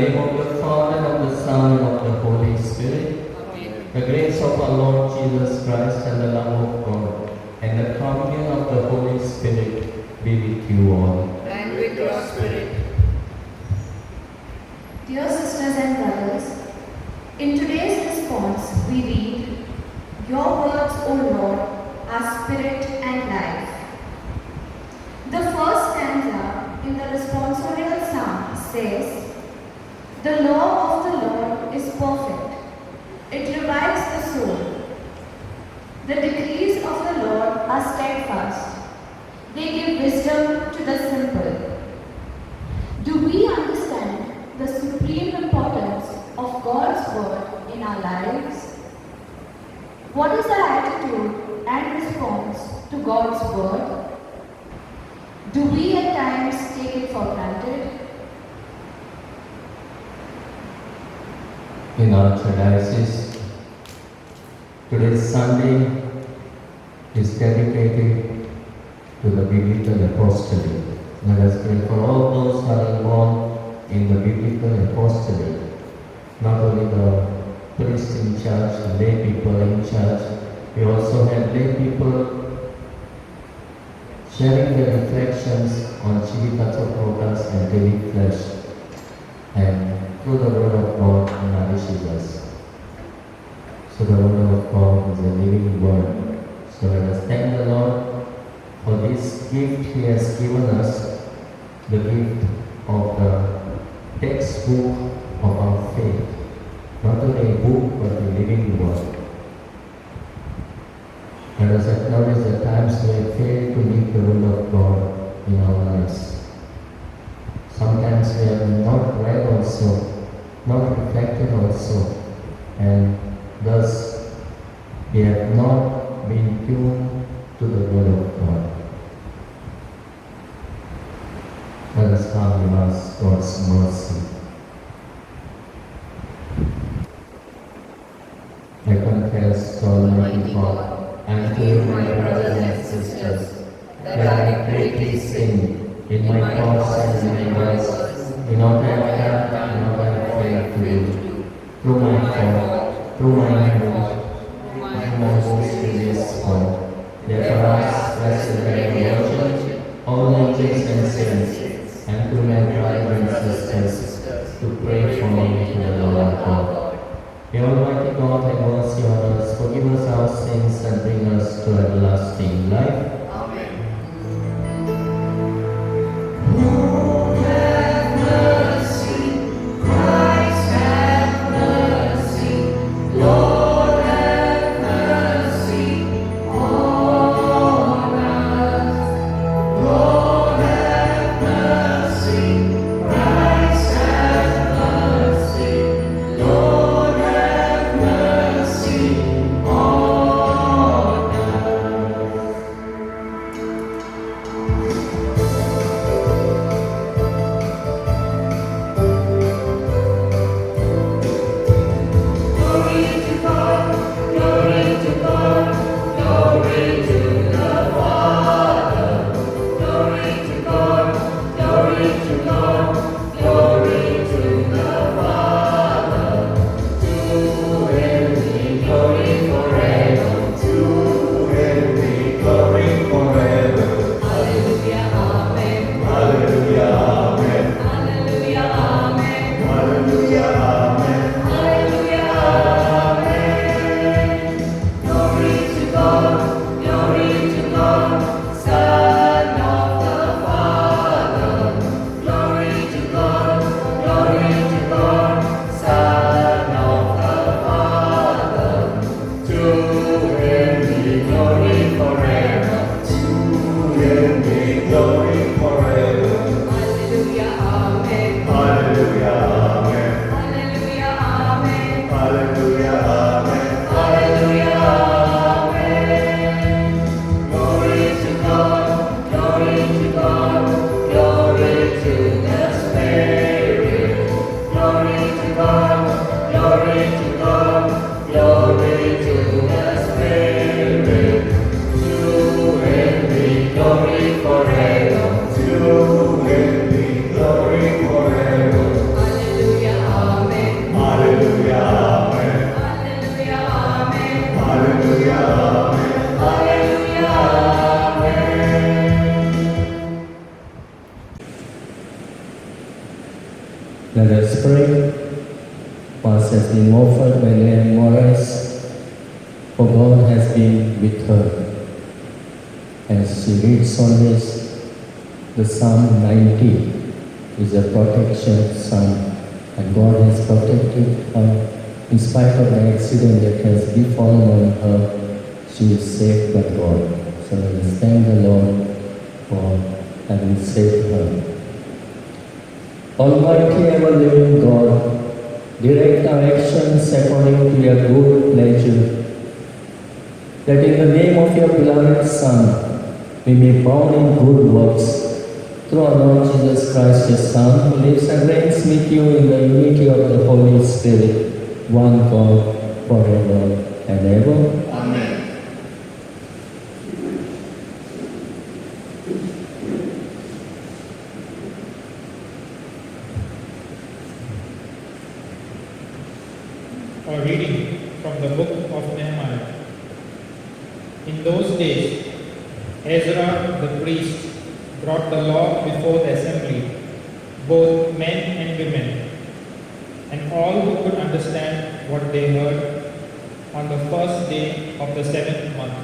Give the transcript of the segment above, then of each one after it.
name of the Father, and of the Son, and of the Holy Spirit. The grace of our Lord Jesus Christ and the love of God and the communion of the Holy Spirit be with you all. And with your spirit. Dear sisters and brothers, in today's response we read, "Your words, O Lord, are spirit and life." The first stanza in the responsorial psalm says, "The law of the Lord is perfect. It revives the soul. The decrees of the Lord are steadfast. They give wisdom to the simple." Do we understand the supreme importance of God's word in our lives? What is our attitude and response to God's word? Do we at times take it for granted? In our diocese, today's Sunday is dedicated to the biblical apostolate. Let us pray for all those who are involved in the biblical apostolate, not only the priests in church, lay people in church, we also have lay people sharing their reflections on Chivitato Protas and daily flesh, and through the word of God nourishes us. So the word of God is a living word. So let us thank the Lord for this gift He has given us, the gift of the textbook of our faith. Not only a book, but a living word. Let us acknowledge the times we have failed to live the will of God in our lives. Sometimes we have not read also, not reflected also, and thus we have not been tuned to the will of God. Let us humbly ask God's mercy. I confess to Almighty God and to you, my brothers and sisters, that I have greatly sinned in my thoughts and in my words, in all I have done and all I have failed to do, through my fault, through my fault, my most grievous fault. Therefore I ask Blessed Mary, Virgin, all angels and saints, and to my brothers and sisters, to pray for me to the Lord our God. May Almighty God have mercy on us, forgive us our sins, and bring us to everlasting life. Amen. Lord have mercy, Christ have mercy, Lord have mercy on us. Lord have mercy, Christ have mercy, Lord have mercy on us. Glory to God, glory to God, glory to the Father. Glory to God, glory to God, glory to the Father. To Him be glory forever, to Him be glory forever. Hallelujah, amen. Hallelujah, amen. Hallelujah, amen. Hallelujah, amen. Hallelujah, amen. Glory to God, Son of the Father. Glory to God, Son of the Father. To Him be glory forever, to Him be glory forever. Hallelujah, amen. Hallelujah, amen. Hallelujah, amen. Hallelujah, amen. Hallelujah, amen. Glory to God, glory to God, glory to the Spirit. Glory to God, glory to God, glory to the Spirit. To Him be glory forever, to Him be glory forever. Hallelujah, Let us pray. Mass has been offered by Leanne Morris, for God has been with her. As she reads on this, the Psalm 90 is a protection psalm, and God has protected her. In spite of the accident that has befallen on her, she is saved by God. So let us thank the Lord for having saved her. Almighty ever-living God, direct our actions according to your good pleasure, that in the name of your beloved Son, we may bound in good works, through our Lord Jesus Christ, your Son, who lives and reigns with you in the unity of the Holy Spirit, one God, forever and ever. Amen. A reading from the book of Nehemiah. In those days, Ezra the priest brought the law before the assembly, both men and women, and all who could understand what they heard on the first day of the 7th month.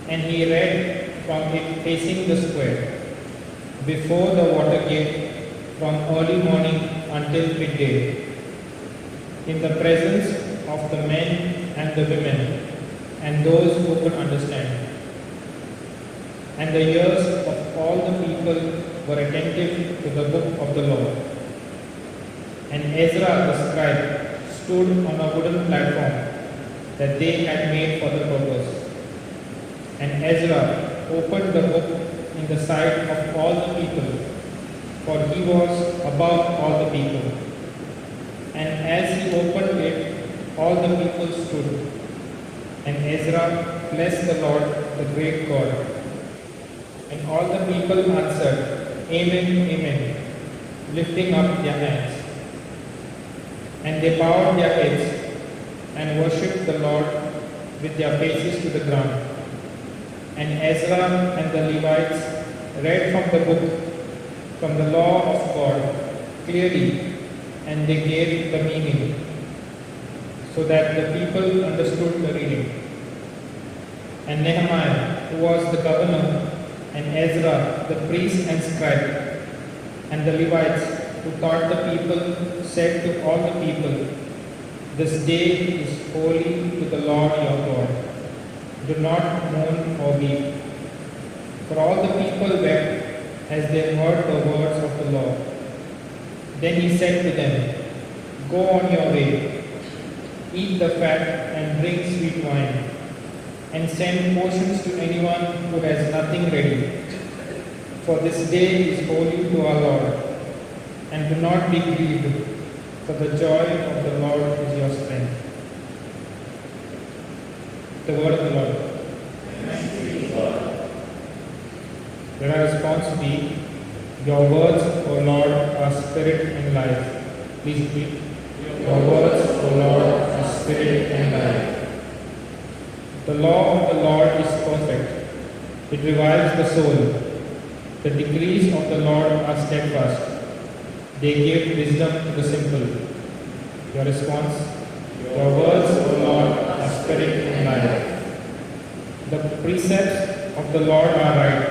And he read from it facing the square, before the water gate, from early morning until midday, in the presence of the men and the women, and those who could understand. And the ears of all the people were attentive to the book of the law. And Ezra the scribe stood on a wooden platform that they had made for the purpose. And Ezra opened the book in the sight of all the people, for he was above all the people. And as he opened it, all the people stood. And Ezra blessed the Lord, the great God. And all the people answered, Amen, Amen, lifting up their hands. And they bowed their heads and worshipped the Lord with their faces to the ground. And Ezra and the Levites read from the book, from the law of God, clearly, and they gave the meaning, so that the people understood the reading. And Nehemiah, who was the governor, and Ezra, the priest and scribe, and the Levites, who taught the people, said to all the people, This day is holy to the Lord your God. Do not mourn or weep. For all the people wept as they heard the words of the law. Then he said to them, Go on your way, eat the fat and drink sweet wine, and send portions to anyone who has nothing ready. For this day is holy to our Lord. And do not be grieved, for the joy of the Lord is your strength. The word of the Lord. Let our response be, Your words, O Lord, are spirit and life. Please repeat. Your words, O Lord, are spirit and life. The law of the Lord is perfect. It revives the soul. The decrees of the Lord are steadfast. They give wisdom to the simple. Your response? Your words, O Lord, are spirit and life. The precepts of the Lord are right.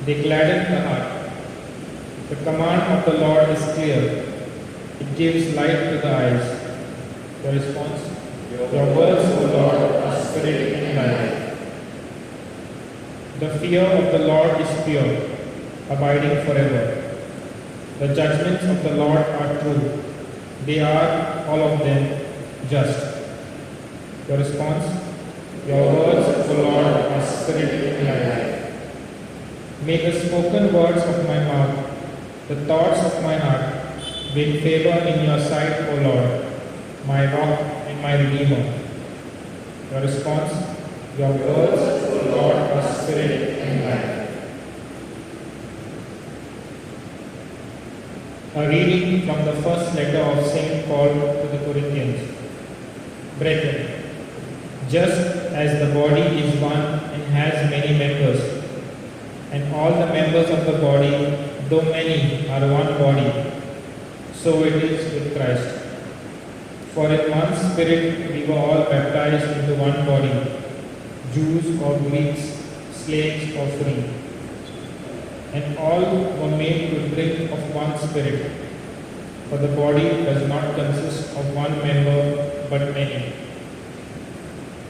They gladden the heart. The command of the Lord is clear. It gives light to the eyes. Your response? Your words, O Lord, are spirit and life. The fear of the Lord is pure, abiding forever. The judgments of the Lord are true. They are, all of them, just. Your response? Your words, O Lord, are spirit and life. May the spoken words of my mouth, the thoughts of my heart, win favor in your sight, O Lord, my rock and my redeemer. Your response? Your words, O Lord, are spirit and life. A reading from the first letter of St. Paul to the Corinthians. Brethren, just as the body is one and has many members, and all the members of the body, though many, are one body, so it is with Christ. For in one Spirit we were all baptized into one body, Jews or Greeks, slaves or free, and all were made to drink of one Spirit. For the body does not consist of one member but many.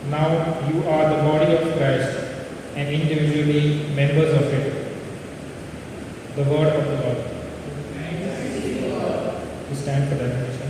Now you are the body of Christ and individually members of it. The word of the Lord. We stand for that mission.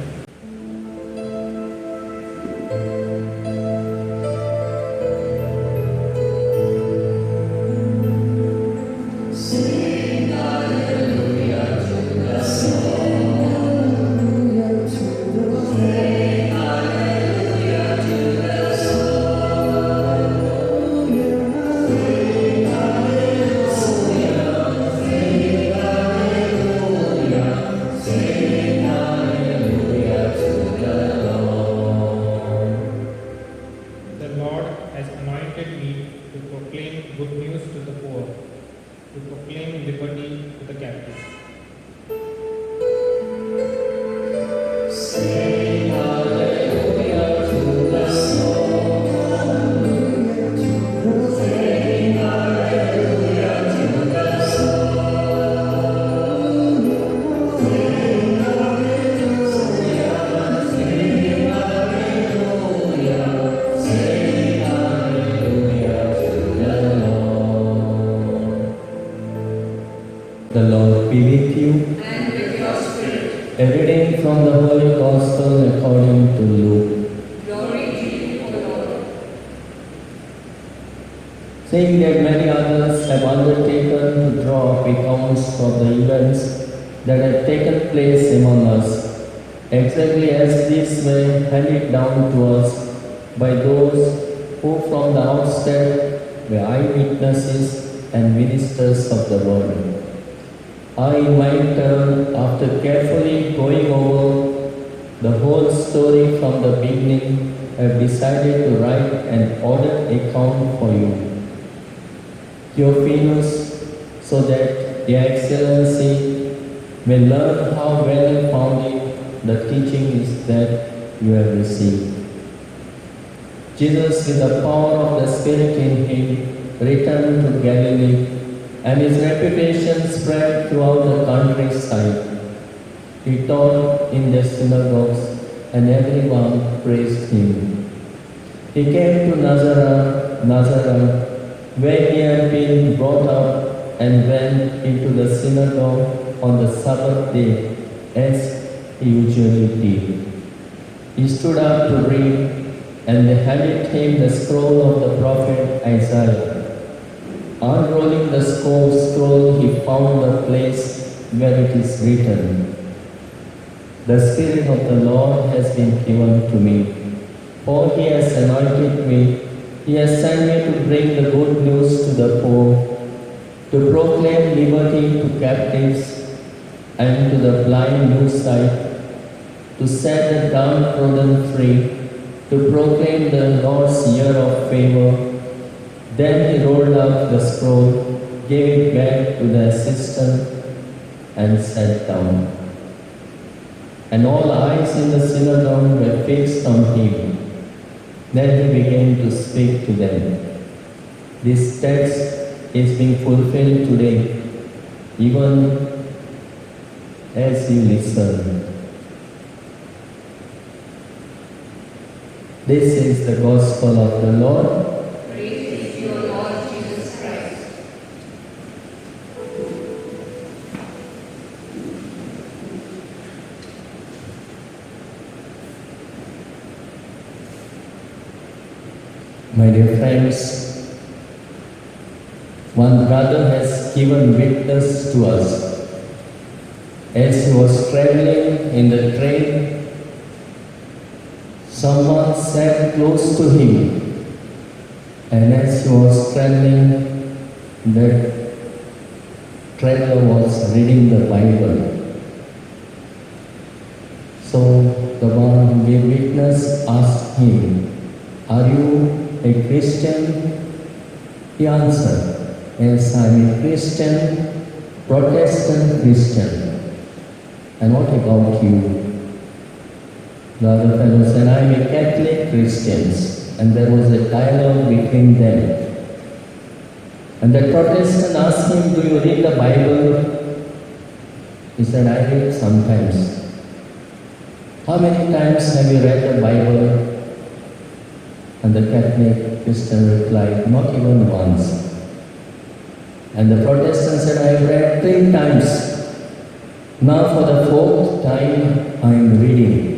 The Lord be with you. And with your spirit. A reading from the Holy Gospel according to Luke. Glory to you, O Lord. Seeing that many others have undertaken to draw up accounts of the events that have taken place among us, exactly as these were handed down to us by those who from the outset were eyewitnesses and ministers of the word. I, in my turn, after carefully going over the whole story from the beginning, have decided to write an ordered account for you, Theophilos, so that Your Excellency may learn how well founded the teaching is that you have received. Jesus, with the power of the Spirit in him, returned to Galilee, and his reputation spread throughout the countryside. He taught in the synagogues, and everyone praised him. He came to Nazareth, where he had been brought up, and went into the synagogue on the Sabbath day, as he usually did. He stood up to read, and they handed him the scroll of the prophet Isaiah. Unrolling the scroll, he found the place where it is written, "The Spirit of the Lord has been given to me, for he has anointed me. He has sent me to bring the good news to the poor, to proclaim liberty to captives, and to the blind new sight, to set the downtrodden free, to proclaim the Lord's year of favor." Then he rolled up the scroll, gave it back to the assistant, and sat down. And all eyes in the synagogue were fixed on him. Then he began to speak to them. This text is being fulfilled today, even as you listen. This is the gospel of the Lord. My dear friends, one brother has given witness to us. As he was traveling in the train, someone sat close to him, and as he was traveling, that traveler was reading the Bible. So the one who gave witness asked him, "Are you a Christian?" He answered, "Yes, I am a Christian, Protestant Christian." And what about you? The other fellow said, I am a Catholic Christian. And there was a dialogue between them. And the Protestant asked him, do you read the Bible? He said, I read sometimes. How many times have you read the Bible? And the Catholic Christian replied, not even once. And the Protestant said, I have read 3 times. Now for the 4th time, I am reading.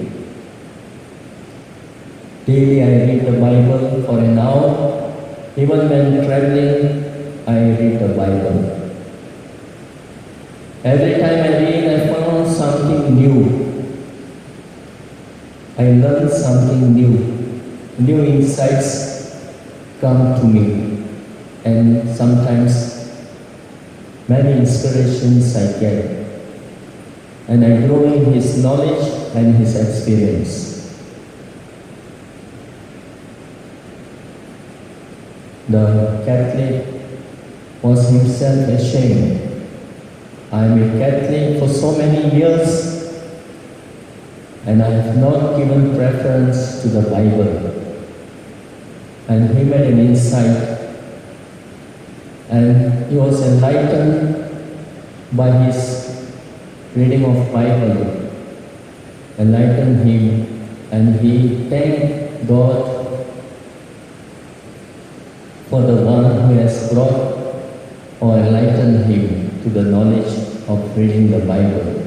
Daily I read the Bible for an hour. Even when traveling, I read the Bible. Every time I read, I found something new. I learn something new. New insights come to me. And sometimes many inspirations I get. And I grow in his knowledge and his experience. The Catholic was himself ashamed. I am a Catholic for so many years and I have not given preference to the Bible. And he made an insight and he was enlightened by his reading of Bible, enlightened him, and he thanked God for the one who has brought or enlightened him to the knowledge of reading the Bible.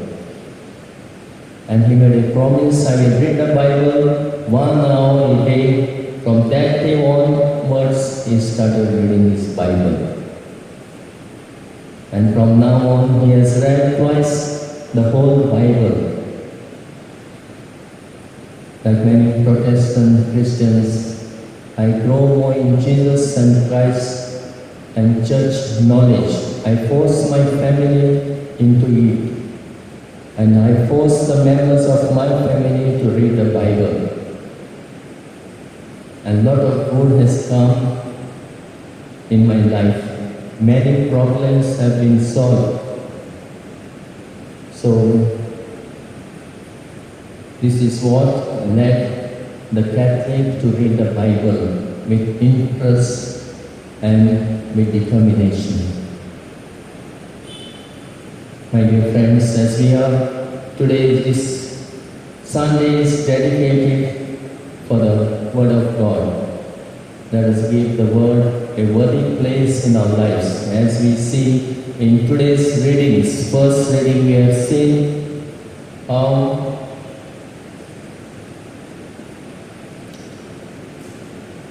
And he made a promise, I will read the Bible 1 hour a day. From that day onwards, he started reading his Bible. And from now on, he has read twice the whole Bible. Like many Protestant Christians, I grow more in Jesus and Christ and church knowledge. I force my family into it. And I force the members of my family to read the Bible. And a lot of good has come in my life. Many problems have been solved. So, this is what led the Catholic to read the Bible with interest and with determination. My dear friends, as we are today, this Sunday is dedicated for the Word of God. Let us give the Word a worthy place in our lives. As we see in today's readings, first reading we have seen how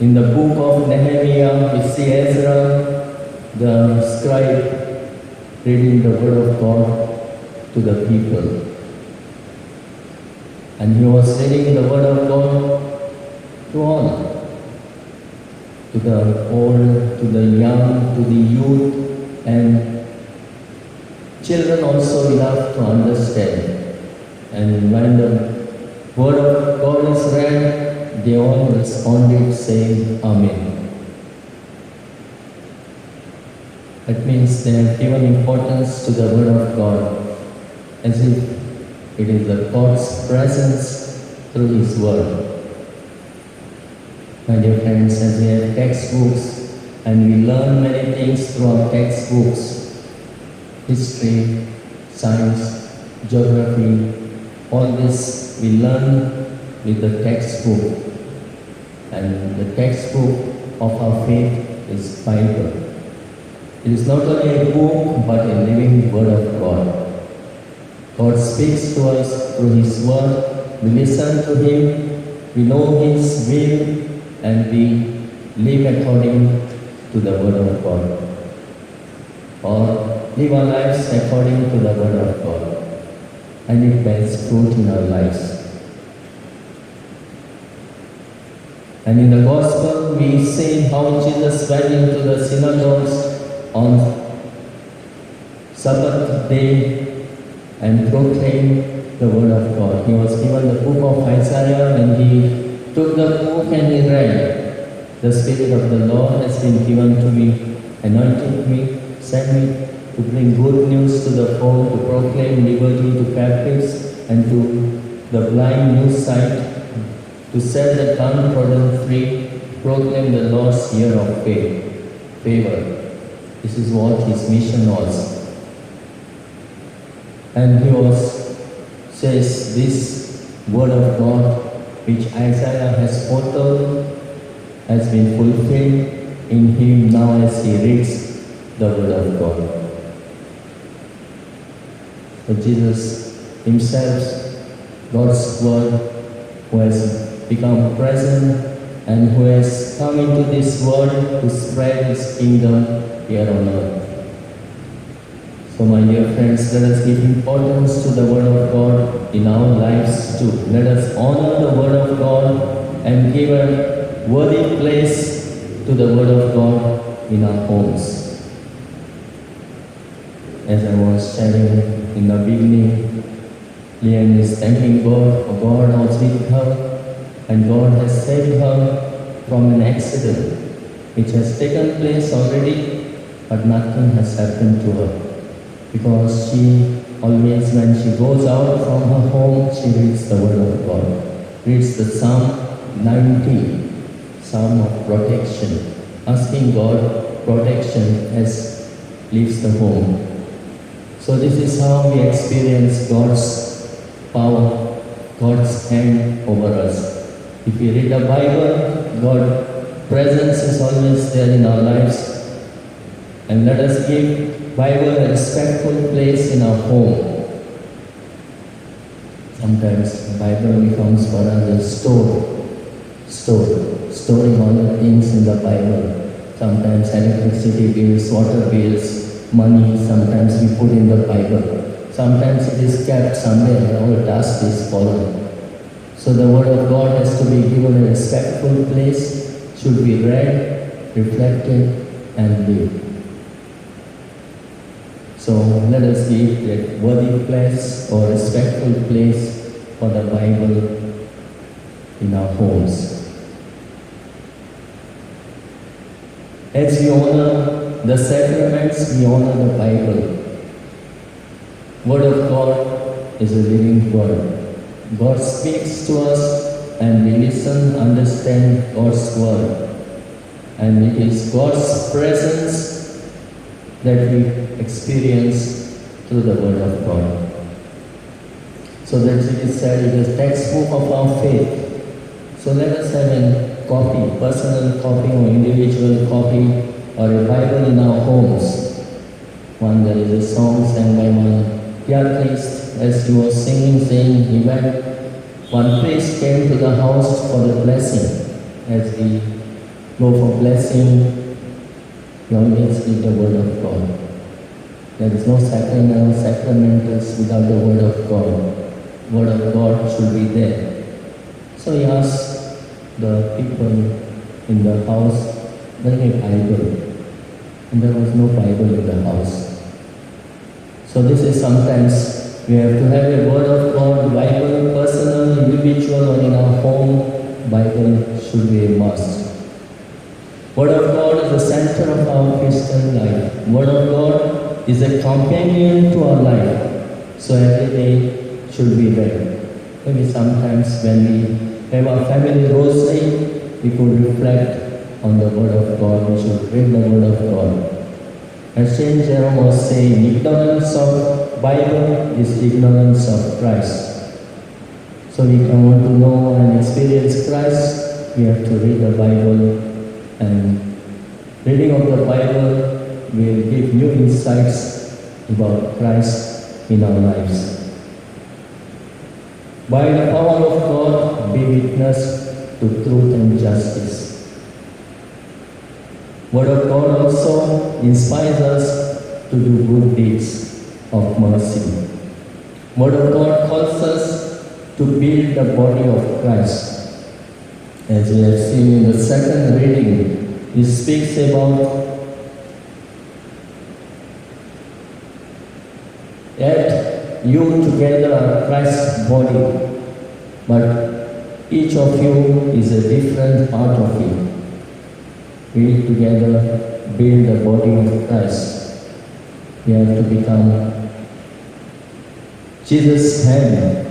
in the book of Nehemiah we see Ezra, the scribe, reading the Word of God to the people. And he was reading the Word of God to all. To the old, to the young, to the youth, and children also enough to understand. And when the Word of God is read, they all responded saying, Amen. That means they have given importance to the Word of God, as if it is the God's presence through His Word. My dear friends, as we have textbooks and we learn many things through our textbooks, history, science, geography, all this we learn with the textbook. And the textbook of our faith is Bible. It is not only a book but a living Word of God. God speaks to us through His Word. We listen to Him. We know His will. And we live according to the Word of God, or live our lives according to the Word of God, and it bears fruit in our lives. And in the Gospel we see how Jesus went into the synagogues on Sabbath day and proclaimed the Word of God. He was given the book of Isaiah and he took the book and he read, the Spirit of the Lord has been given to me, anointed me, sent me to bring good news to the poor, to proclaim liberty to captives, and to the blind new sight, to set the downtrodden free, proclaim the Lord's year of favor. This is what his mission was. And he says this word of God which Isaiah has foretold has been fulfilled in him now as he reads the word of God. So Jesus himself, God's word, who has become present and who has come into this world to spread his kingdom here on earth. So my dear friends, let us give importance to the word of God in our lives too. Let us honor the word of God and give a worthy place to the word of God in our homes. As I was sharing in the beginning, Leanne is thanking God for God was with her and God has saved her from an accident which has taken place already, but nothing has happened to her. Because she always, when she goes out from her home, she reads the word of God. Reads the Psalm 90, Psalm of protection, asking God protection as leaves the home. So this is how we experience God's power, God's hand over us. If we read the Bible, God's presence is always there in our lives. And let us give Bible a respectful place in our home. Sometimes the Bible becomes for us a storing all the things in the Bible. Sometimes electricity bills, water bills, money, sometimes we put in the Bible. Sometimes it is kept somewhere, all dust is fallen. So the word of God has to be given a respectful place, should be read, reflected, and lived. So let us give that worthy place or respectful place for the Bible in our homes. As we honor the sacraments, we honor the Bible. Word of God is a living word. God speaks to us and we listen, understand God's word. And it is God's presence that we experience through the word of God. So that it is said it is textbook of our faith. So let us have a copy, personal copy or individual copy or a Bible in our homes. One there is a song sang by one priest as he was singing, saying he went, one priest came to the house for the blessing. As we go for blessing, we always read the word of God. There is no sacramentals without the word of God. Word of God should be there. So he asked the people in the house, bring a Bible. And there was no Bible in the house. So this is sometimes we have to have a word of God, Bible, personal, individual, or in our home, Bible should be a must. Word of God is the center of our Christian life. Word of God is a companion to our life. So every day should be read. Maybe sometimes when we have our family rosary, we could reflect on the word of God. We should read the word of God. As Saint Jerome was saying, ignorance of Bible is ignorance of Christ. So if we want to know and experience Christ, we have to read the Bible, and reading of the Bible will give new insights about Christ in our lives. By the power of God, be witness to truth and justice. Word of God also inspires us to do good deeds of mercy. Word of God calls us to build the body of Christ. As we have seen in the second reading, it speaks about yet you together are Christ's body, but each of you is a different part of it. We together build the body of Christ. We have to become Jesus' hand,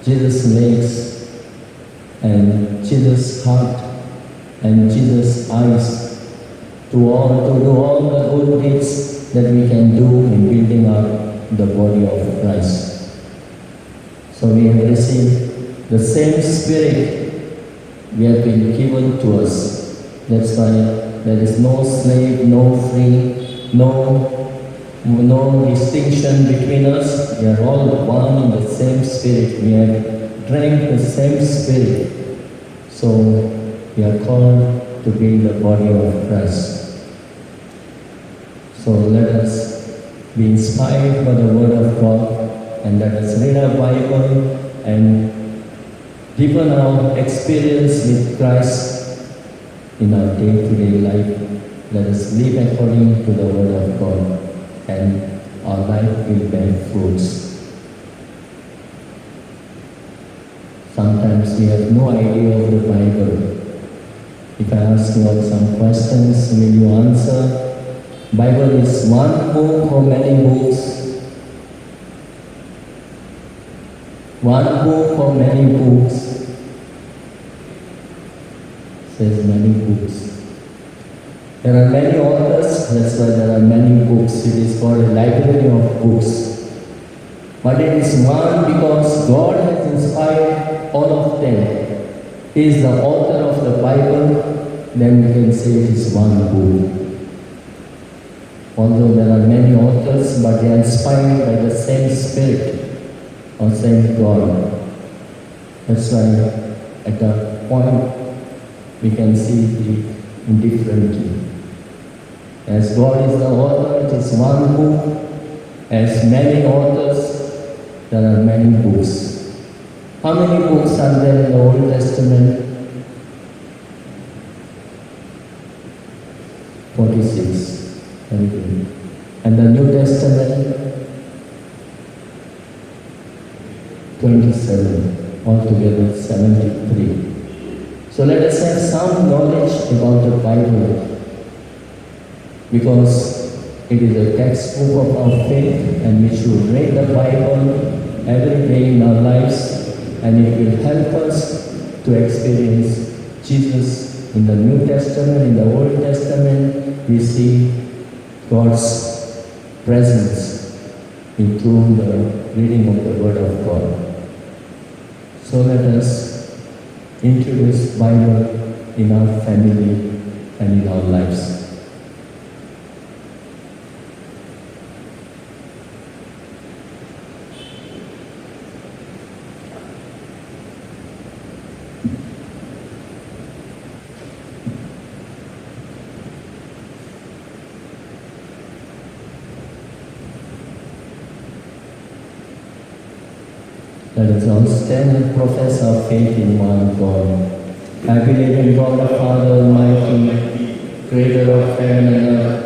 Jesus' legs, and Jesus' heart, and Jesus' eyes to do all the good deeds that we can do in building up the body of Christ. So we have received the same Spirit we have been given to us. That's why there is no slave, no free, no distinction between us. We are all one in the same Spirit. We have drank the same Spirit. So we are called to be the body of Christ. So let us be inspired by the Word of God, and let us read our Bible and deepen our experience with Christ in our day-to-day life. Let us live according to the Word of God, and our life will bear fruits. Sometimes we have no idea of the Bible. If I ask you some questions, will you answer? Bible is one book or many books? One book or many books? Says many books. There are many authors, that's why there are many books. It is called a library of books. But it is one because God has inspired all of them. He is the author of the Bible, then we can say it is one book. Although there are many authors, but they are inspired by the same Spirit or same God. That's why at a point we can see it differently. As God is the author, it is one book. As many authors, there are many books. How many books are there in the Old Testament? 46. Very good. And the New Testament? 27. Altogether 73. So let us have some knowledge about the Bible, because it is a textbook of our faith, and we should read the Bible every day in our lives, and it will help us to experience Jesus. In the New Testament, in the Old Testament, we see God's presence through the reading of the Word of God. So let us introduce Bible in our family and in our lives. Let us all stand and profess our faith in one God. I believe in God the Father Almighty, creator of heaven and earth.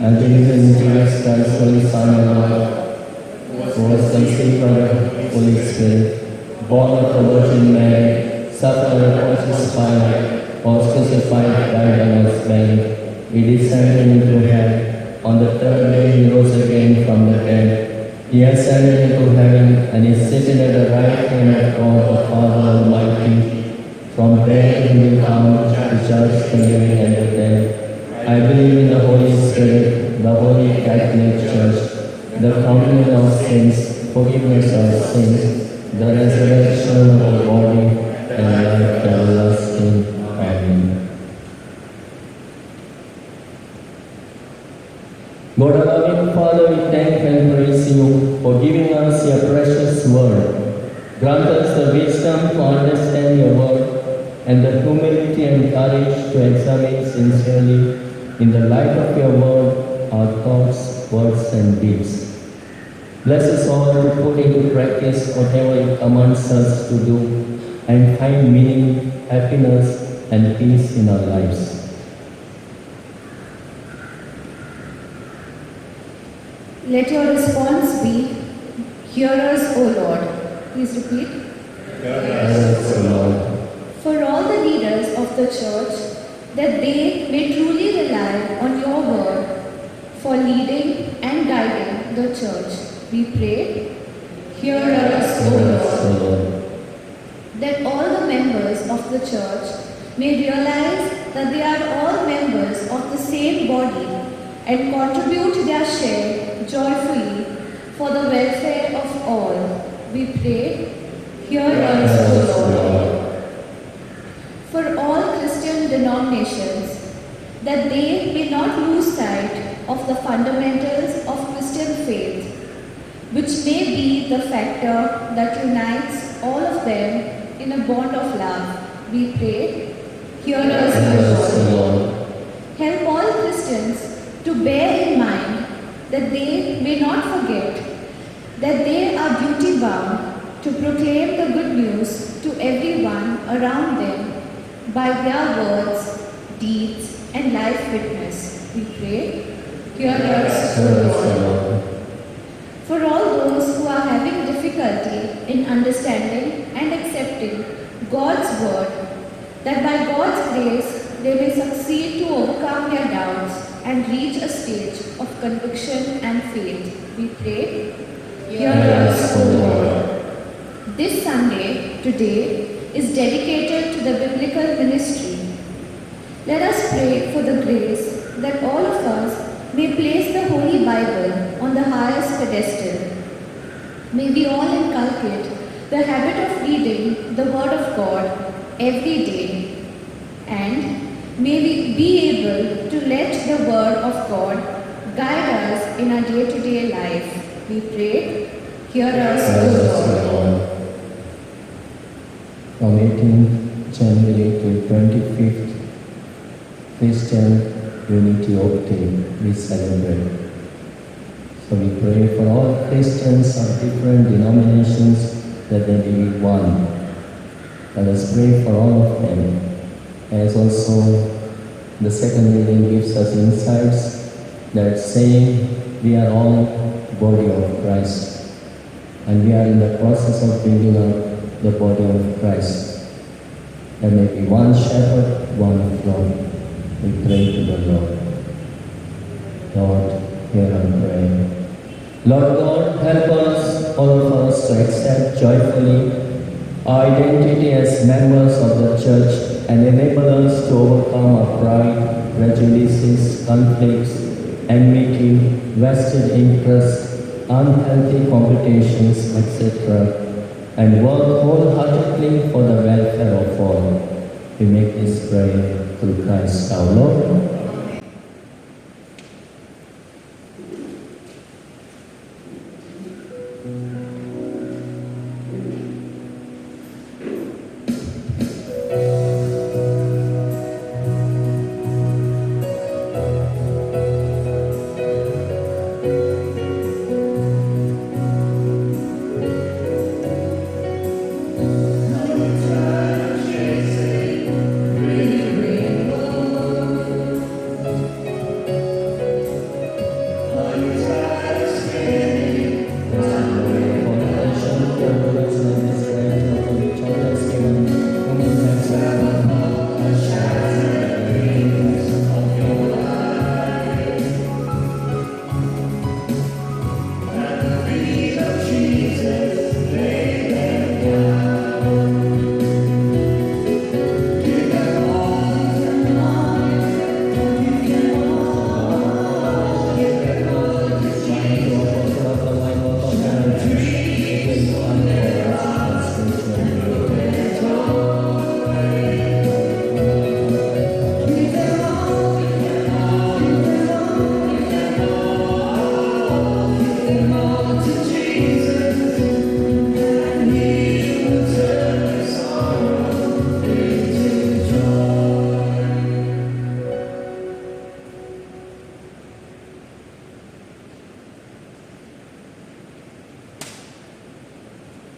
I believe in Jesus Christ, Holy Son of God, who was conceived by the Holy Spirit, born of the Virgin Mary, suffered and Pontius Pilate, was crucified, died, and was buried. He descended into hell. On the third day he rose again from the dead. He ascended into heaven and is seated at the right hand of God the Father Almighty. From there he will come to judge the living and the dead. I believe in the Holy Spirit, the Holy Catholic Church, the communion of saints, forgiveness of sins, the resurrection of the body, and life everlasting. Amen. God, our loving Father, we thank and praise you for giving us your precious word. Grant us the wisdom to understand your word and the humility and courage to examine sincerely in the light of your word our thoughts, words, and deeds. Bless us all to put into practice whatever you command us to do and find meaning, happiness, and peace in our lives. Let your response be, "Hear us, O Lord." Please repeat. Hear us, O Lord. For all the leaders of the church, that they may truly rely on your word for leading and guiding the church. We pray, hear us, O Lord. That all the members of the church may realize that they are all members of the same body and contribute their share joyfully for the welfare of all. We pray, hear us, O Lord. For all Christian denominations, that they may not lose sight of the fundamentals of Christian faith, which may be the factor that unites all of them in a bond of love. We pray, hear us, O Lord. Help all Christians to bear in mind that they may not forget that they are duty bound to proclaim the good news to everyone around them by their words, deeds, and life witness. We pray, hear us, O Lord. For all those who are having difficulty in understanding and accepting God's word, that by God's grace they may succeed to overcome their doubts and reach a stage of conviction and faith. We pray, hear us, O Lord. This Sunday, today, is dedicated to the biblical ministry. Let us pray for the grace that all of us may place the Holy Bible on the highest pedestal. May we all inculcate the habit of reading the Word of God every day. And may we be able to let the Word of God guide us in our day-to-day life. We pray, hear us, O Lord. From 18th January to 25th, Christian Unity Day we celebrate. So we pray for all Christians of different denominations that they be one. Let us pray for all of them. As also the second reading gives us insights that saying we are all body of Christ and we are in the process of building up the body of Christ. There may be one shepherd, one flock. We pray to the Lord. Lord, hear our prayer. Lord God, help us, all of us, to accept joyfully our identity as members of the church and enable us to overcome our pride, prejudices, conflicts, enmity, vested interests, unhealthy competitions, etc., and work wholeheartedly for the welfare of all. We make this prayer through Christ our Lord.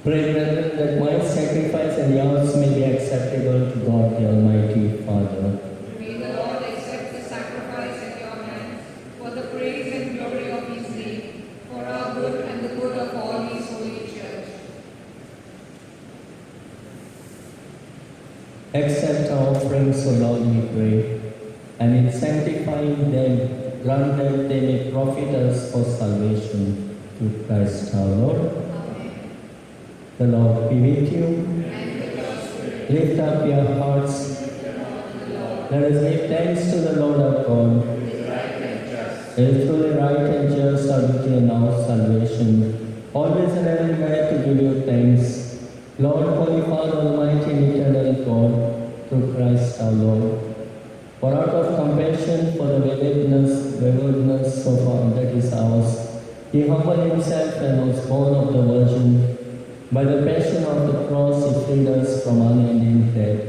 Pray, brethren, that my sacrifice and yours may be acceptable to God the Almighty Father. May the Lord accept the sacrifice at your hands for the praise and glory of his name, for our good and the good of all his holy church. Accept our offerings, O Lord, we pray, and in sanctifying them, grant that they may profit us for salvation through Christ our Lord. Amen. The Lord be with you. And with your spirit, Lift up your hearts. Let us give thanks to the Lord our God. it is right and just. It is truly right and just our duty and our salvation. Always and ever glad to give you thanks. Lord, Holy Father, Almighty and eternal God, through Christ our Lord. For out of compassion for the waywardness of all that is ours, he humbled himself and was born of the Virgin. By the passion of the cross, he freed us from unending death.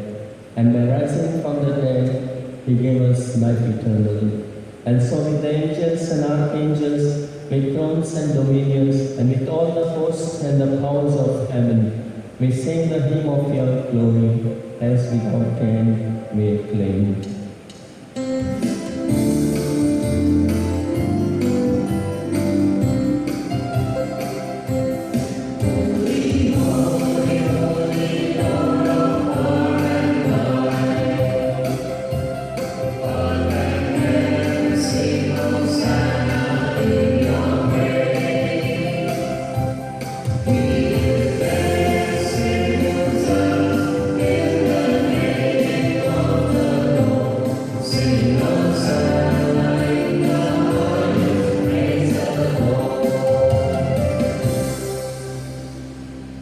And by rising from the dead, he gave us life eternally. And so with the angels and archangels, with thrones and dominions, and with all the hosts and the powers of heaven, we sing the hymn of your glory, as without end we acclaim.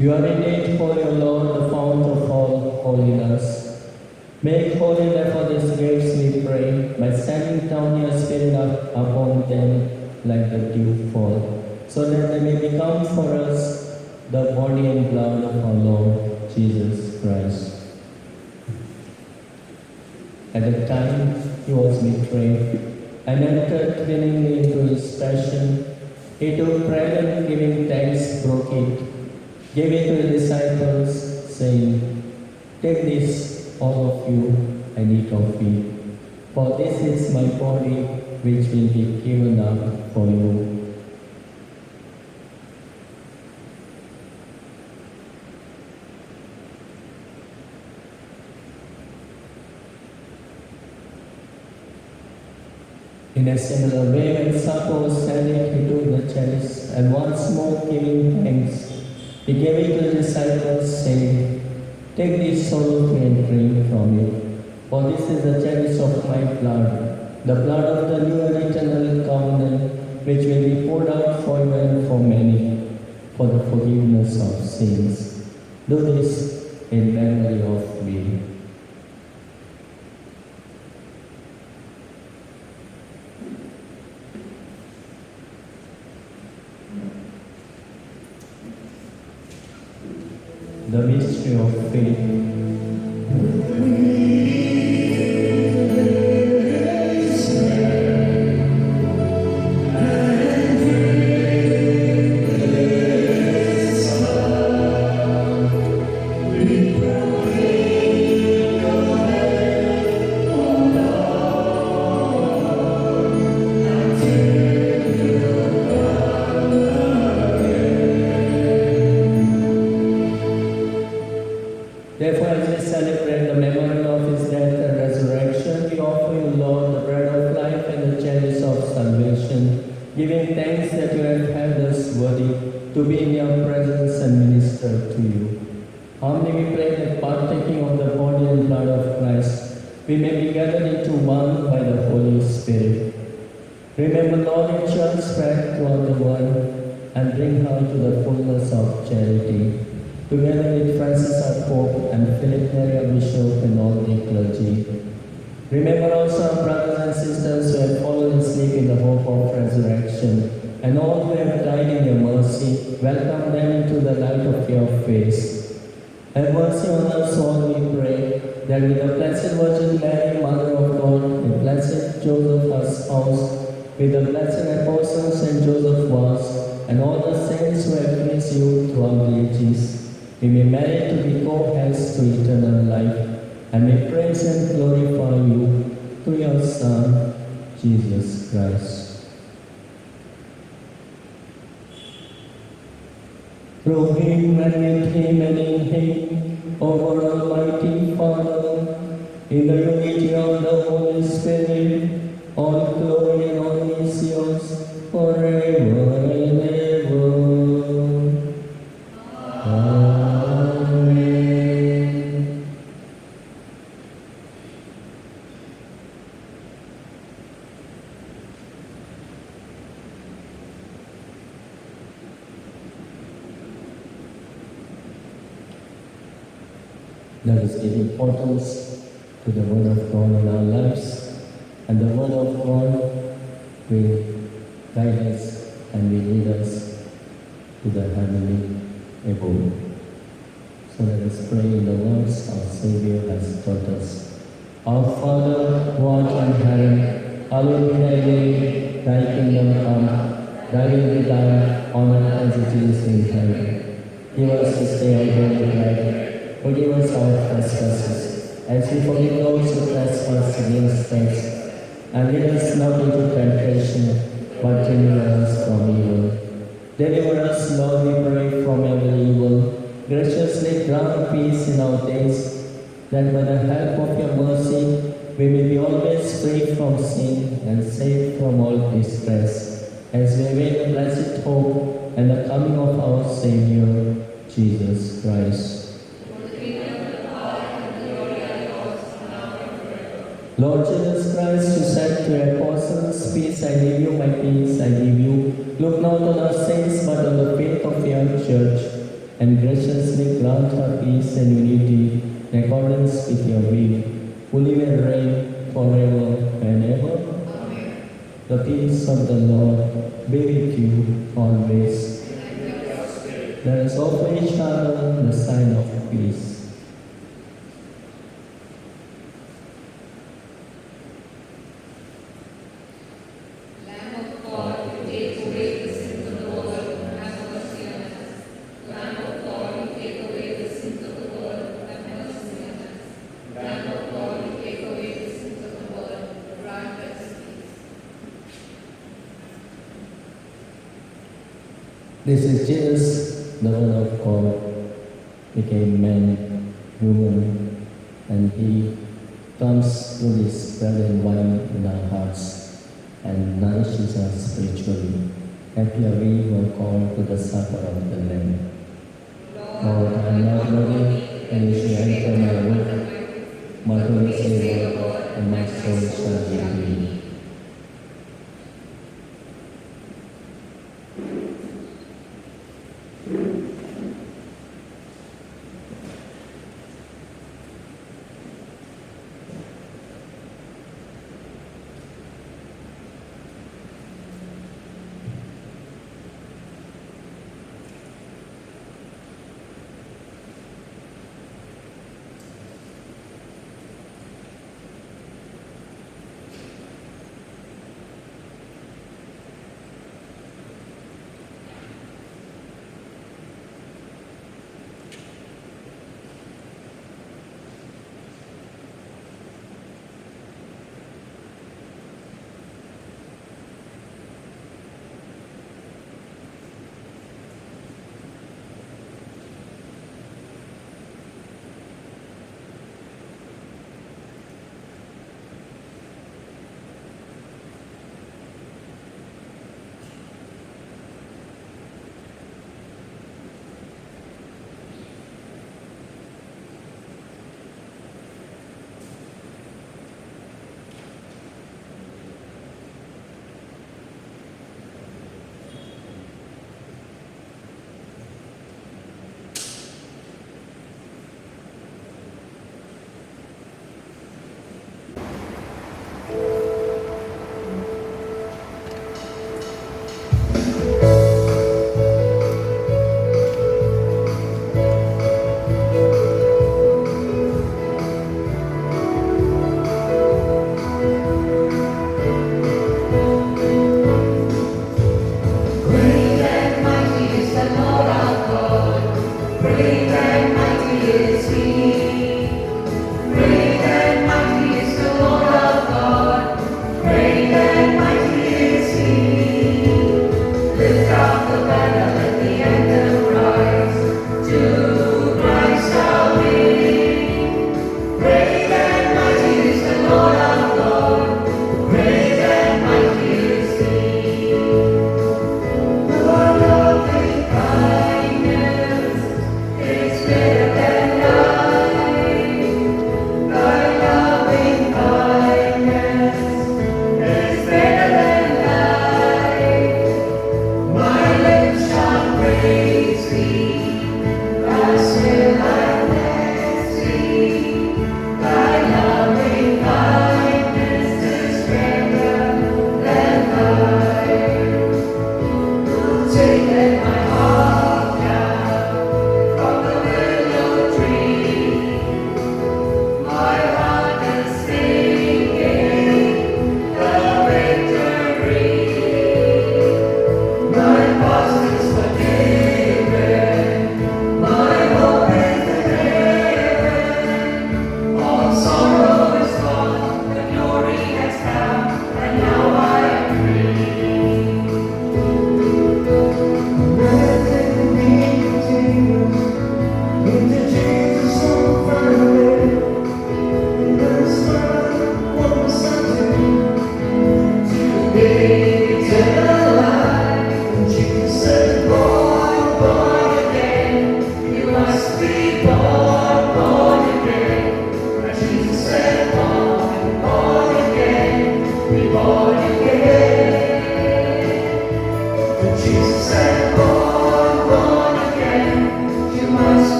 You are indeed holy, O Lord, the fount of all holiness. Make holy therefore these gifts, we pray, by sending down your Spirit upon them like the dew fall, so that they may become for us the body and blood of our Lord Jesus Christ. At the time he was betrayed and entered willingly into his passion, he took bread and giving thanks broke it, gave it to the disciples, saying, "Take this, all of you, and eat of it, for this is my body which will be given up for you." In a similar way, when supper was ended, he took the chalice, and once more giving thanks, he gave it to the disciples, saying, "Take this, all of you, and drink from it, for this is the chalice of my blood, the blood of the new and eternal covenant, which will be poured out for you and for many, for the forgiveness of sins. Do this in memory of me." The mystery of faith. Therefore, as we celebrate the memory of his death and resurrection, we offer you, Lord, the bread of life and the chalice of salvation, giving thanks that you have held us worthy to be in your presence and minister to you. Humbly we pray that partaking of the body and blood of Christ, we may be gathered into one by the Holy Spirit. Remember, Lord, your church spread throughout the world and bring her to the fullness of charity. Together with Francis our Pope and Philip Neri our Bishop and all the clergy. Remember also our brothers and sisters who have fallen asleep in the hope of resurrection, and all who have died in your mercy, welcome them into the light of your face. Have mercy on us all, we pray, that with the Blessed Virgin Mary, Mother of God, with Blessed Joseph our spouse, with the blessed apostles and Joseph was, and all the saints who have pleased you throughout the ages, we may merit to be co-heirs to eternal life, and may praise and glorify you through your Son, Jesus Christ. Through him and with him and in him, O God Almighty Father, in the unity of the Holy Spirit, all glory and all Let us give importance to the Word of God in our lives, and the Word of God will guide us and will lead us to the heavenly abode. So let us pray in the words our Savior has taught us. Our Father, who art in heaven, hallowed be thy name, thy kingdom come, thy will be done on earth as it is in heaven. Give us this day our daily bread, forgive us our trespasses, as we forgive those who trespass against us. And lead us not into temptation, but deliver us from evil. Deliver us, Lord, we pray, from every evil. Graciously grant peace in our days, that by the help of your mercy we may be always free from sin and safe from all distress, as we await the blessed hope and the coming of our Saviour, Jesus Christ. Lord Jesus Christ, you said to your apostles, peace I leave you, my peace I leave you. Look not on our sins, but on the faith of your church, and graciously grant her peace and unity in accordance with your will, who live and reign forever and ever. Amen. The peace of the Lord be with you always. Let us offer each other the sign of peace. This is Jesus, the Word of God, became man, human, and he comes through this bread and wine in our hearts and nourishes us spiritually. Happy are we who are called to the supper of the Lamb. Lord, I am not worthy, and you shall enter my roof. My Holy Savior, and my soul shall give thee.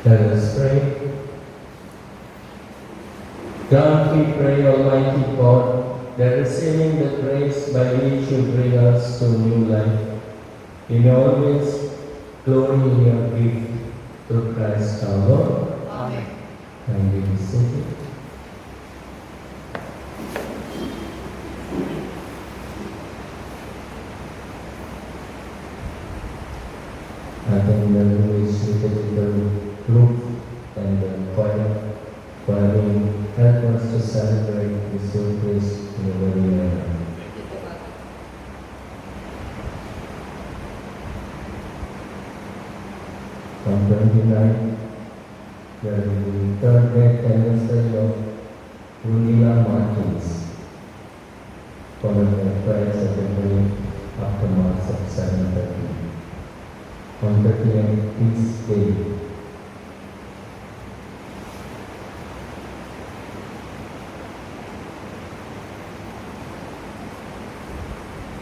Let us pray. Grant, we pray, Almighty God, that receiving the grace by which you bring us to new life, we may always glory in your gift through Christ our Lord. Amen. And we be seated. I think the English liturgical group and the choir for having helped us to celebrate this Eucharist in a very manner. On 29th, there will be third death anniversary of Runila Martins, followed by prayers at the grave after Mass at 7:30. On 30th, Feast Day.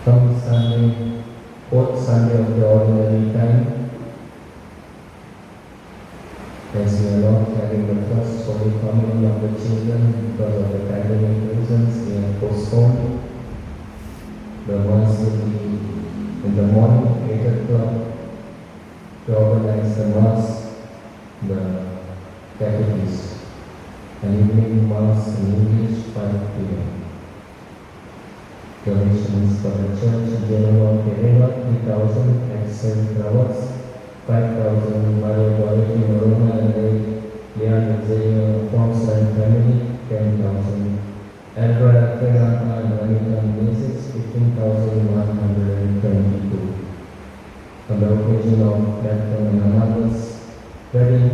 From Sunday, fourth Sunday of the ordinary time, as we are not having the first Holy Communion of the children because of the pandemic reasons, we have postponed. The Mass will be in the morning, 8 o'clock, to organize the Mass, the Catechist, and evening Mass in English, 5 p.m. Donations for the Church General Pereira, 3,000, Excel Flowers, 5,000, Mario Quality Morona and Leon Xavier Thompson and Family, 10,000, Albert Ferrata and Vanita Basics, 15,122. On the occasion of Platform and Another's wedding,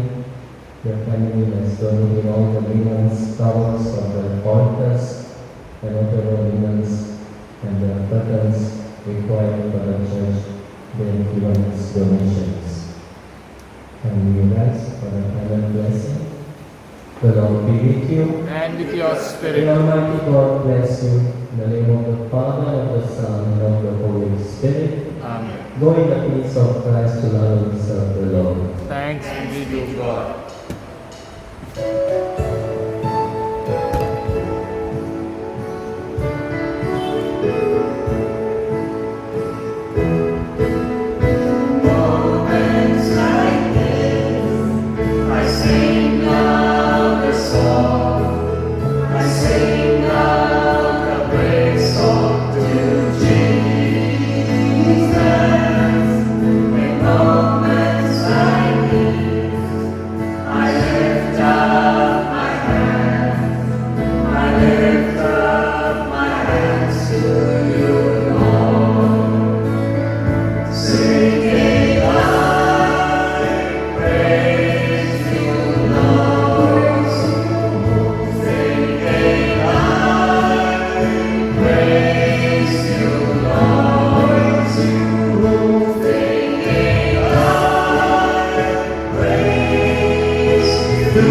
the family has donated all the linens, covers of the altars, and whatever linens and the curtains required for the church, they have given its donations. And we rise for the final blessing. The Lord be with you. And with your May spirit. Almighty God bless you. In the name of the Father, and of the Son, and of the Holy Spirit. Amen. Go in the peace of Christ to love and serve the Lord. Thanks be to God. Moments like this, I sing now the song. I sing now the praise song to Jesus. In moments like this, I lift up my hands. I lift up my hands to you, Lord. Singing I praise you, Lord. Singing I praise you, Lord. Singing I praise you,